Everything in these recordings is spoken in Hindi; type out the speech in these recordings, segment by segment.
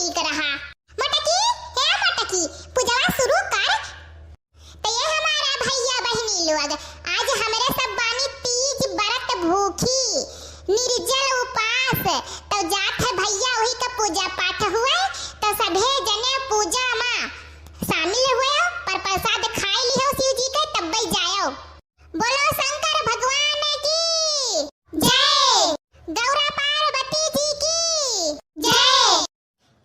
ठीक रहा। मटकी, हे मटकी, पूजवा शुरू कर। तो ये हमारा भैया बहनी लोग आज हमरे सब बानी तीज व्रत भूखी निर्जल उपास तो जात है भैया वही का पूजा पाठ हुए तो सभे जने पूजा में शामिल हुए पर प्रसाद खाए लियो शिव जी के तब भी जायो। बोलो शंकर भगवान की जय, गौरा पार्वती जी की जय।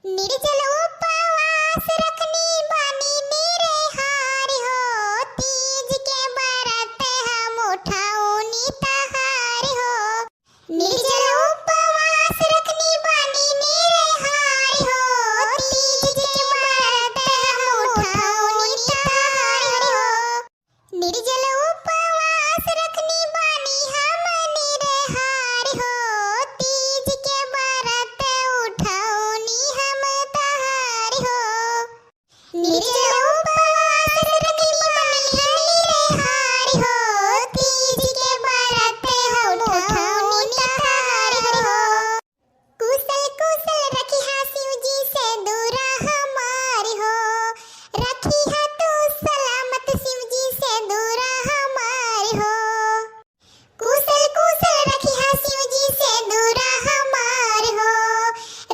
निर्जल उपवास रखनी बानी मेरे हार हो, तीज के व्रत हम उठाऊनी तहार हो। निर्जल उपवास रखनी बानी मेरे हार हो, तीज के व्रत हम उठाऊनी तहार हो। निर्जल उपवास रखनी बानी हम निरहार हो, तीज के व्रत उठाऊनी हम तहार हो। निर्जल उपवास रखनी बानी हम निरहार हो, तीज के व्रत हम उठाऊनी तहार हो। कुशल कुशल रखिहा शिव जी से दूरा हमार हो, रखिहा तू सलामत शिव जी से दूरा हमार हो। कुशल कुशल रखिहा शिव जी से दूरा हमार हो,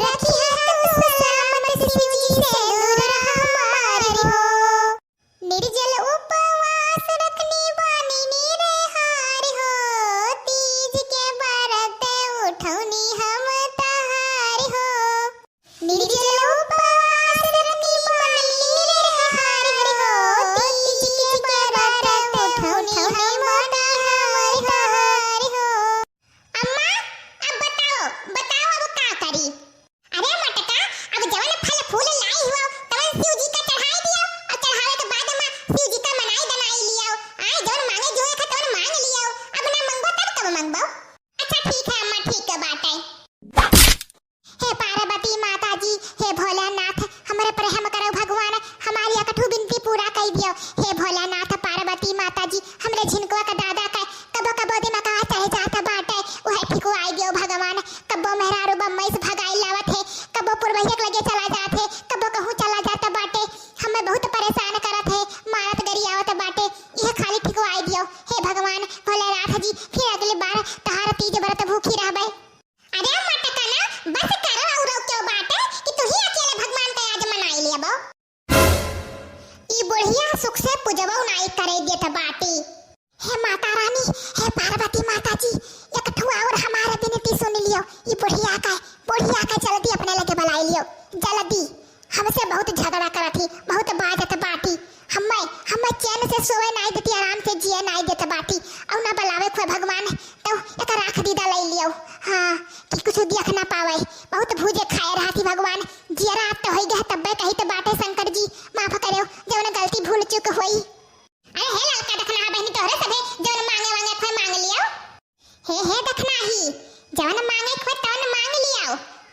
रखिहा तू सलामत शिव जी से दूरा हमार हो। निर्जल उपवास रखनी बानी निरहार हो, तीज के व्रत उठौनी हम तहार हो। निर्जल उपवास रखनी बानी निरहार हो, तीज के व्रत उठौनी हम तहार हो। अम्मा अब बताओ बताओ अब का करी। अरे मटका अब जवन फल फूल लाई हो तवन शिव जी का चढ़ाई दियो और चढ़ावे के बाद में शिव जी का मनाई दनाई लियो। आए जवन मांगे जो है तवन मांग लियो, अब ना मंगो तब कब मंगबो। अच्छा ठीक है अम्मा, ठीक है बात है। हे पार्वती माता जी, हे भोलानाथ हमारे पर रहम करो भगवान, हमारी अकठू बिनती पूरा कर दियो। हे भोलानाथ पार्वती माता जी हमरे झिनकवा का दादा का कबो कबो दिन कहा चाहे जाता बाटे वह ठीक आई दियो भगवान। कबो मेहरारू बम्मई से भगाई लावत है, कबो पुरवैया लगे चला जात है, कबो कहूं चला जाता बाटे, हमें बहुत परेशान करत है, मारत गरियावत बाटे, यह खाली ठीक आई दियो। हे भगवान भोलेनाथ जी फिर अगली बार तहार तीज व्रत भूखी रहबे। अरे मटका ना बस करो और क्यों बाटे कि तू ही अकेले भगवान का आज मनाई लियबो। ई बुढ़िया सुख से पूजबो नाई करे देत बाटी। हे माता रानी, हे पार्वती माता जी एक ठो और हमारे विनती सुन लियो। ई बुढ़िया का जल्दी अपने लगे बुलाई लियो जल्दी, हमसे बहुत झगड़ा करत ही, बहुत बाजत बाटी। हमें चैन से सोए नाई देती, आराम से जिए नाई देत बाटी और ना बुलावे कोई भगवान तो एक राख दीदा ले लियो। हां कि कुछ देख ना पावे, बहुत भूजे खाए रहती भगवान। जियरा तो होई गए तब्बे कही तो बाटे शंकर जी माफ करियो जवन गलती भूल चूक होई। अरे हे लड़का देखना बहनी तोरे सभे जवन मांगे कोई मांग लियो। हे देखना ही जवन मांगे कोई तवन मांग लियो,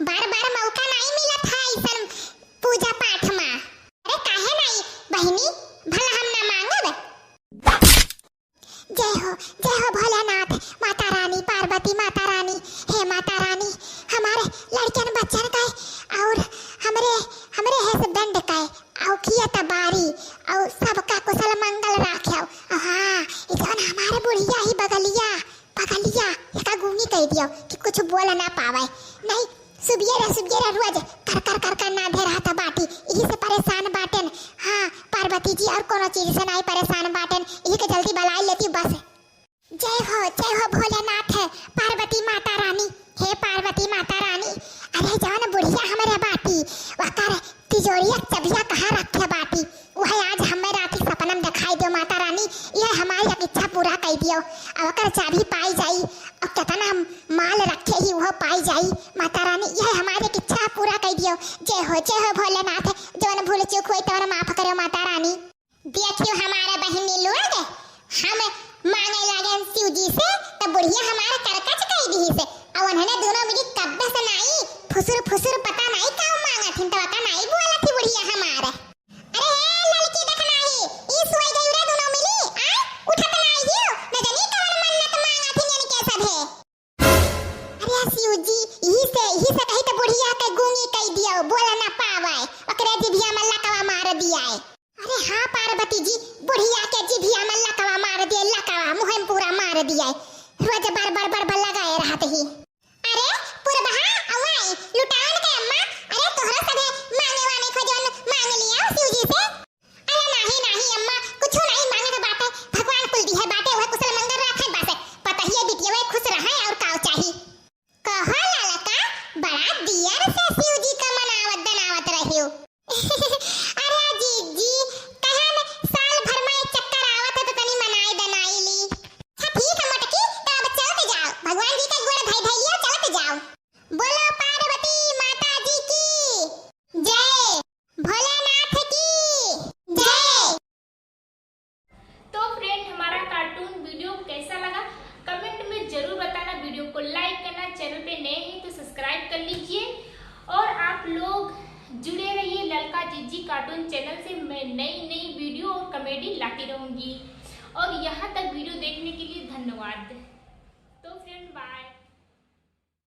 बार-बार मौका नहीं मिलत है ऐसन पूजा पाठ में। अरे काहे नहीं बहनी भला हम ना मांगब। जय हो भोलेनाथ माता रानी पार्वती माता रानी। हे माता रानी हमारे लड़कन बच्चन का और हमरे हस्बैंड का और किया तबारी और सबका कुशल मंगल राखियो। हां इधर हमारे बुढ़िया ही बगलिया एका गुंगी कह दियो कि कुछ बोल ना पावे। नहीं सुबियरा रोज कर ना दे रहा था बाटी, यही से परेशान बाटन। हाँ पार्वती जी और कोनो चीज से नहीं परेशान बाटन, यही के जल्दी बुलाई लेती बस। जय हो भोलेनाथ पार्वती माता रानी। हे पार्वती माता रानी अरे जान बुढ़िया हमारे बाटी वकर तिजोरिया चबिया कहाँ रखे बाटी, वह आज हमें रात सपना में दिखाई दो माता रानी। यह हमारी इच्छा पूरा कर दियो, अवकर चाबी पाई जाई और कितना माल रखे ही वह पाई जाई माता रानी। यह हमारी इच्छा पूरा कर दियो। जय हो भोलेनाथ, जवन भूल चूक हुई तो माफ करो माता रानी। देखियो हमारे बहनी लोग हम मांगे लगे शिव जी से तो बुढ़िया हमारे करकच कह दी से और उन्होंने दोनों मिली कब्बे से नहीं फुसुर पता नहीं का मांगा थी तो का नहीं बोला थी बुढ़िया हमारे। अरे हे लड़की देखना ही ई सोई गई रे दोनों मिली आ उठत नहीं दियो न जानी कवन मन्नत मांगा थी यानी कैसा है। अरे शिव जी यही से कही तो बुढ़िया के गूंगी कह दियो बोला ना पा नर से शिव जी का मनावत दनावत रहियो। अरे जीजी कहन साल भर में एक चक्कर आवत है तो तनी मनाई दनाई ली। अच्छा ठीक है मोटकी, तो अब चलते जाओ, भगवान जी का गोड़ धइ धइलियो, चलते जाओ। बोलो पार्वती माता जी की जय, भोलेनाथ की जय। तो फ्रेंड हमारा कार्टून वीडियो कैसा लगा कमेंट में जरूर बताना। वीडियो को लाइक करना, चैनल पे नए हैं तो सब्सक्राइब कर लीजिए और आप लोग जुड़े रहिए ललका जीजी कार्टून चैनल से। मैं नई नई वीडियो और कॉमेडी लाती रहूंगी। और यहाँ तक वीडियो देखने के लिए धन्यवाद।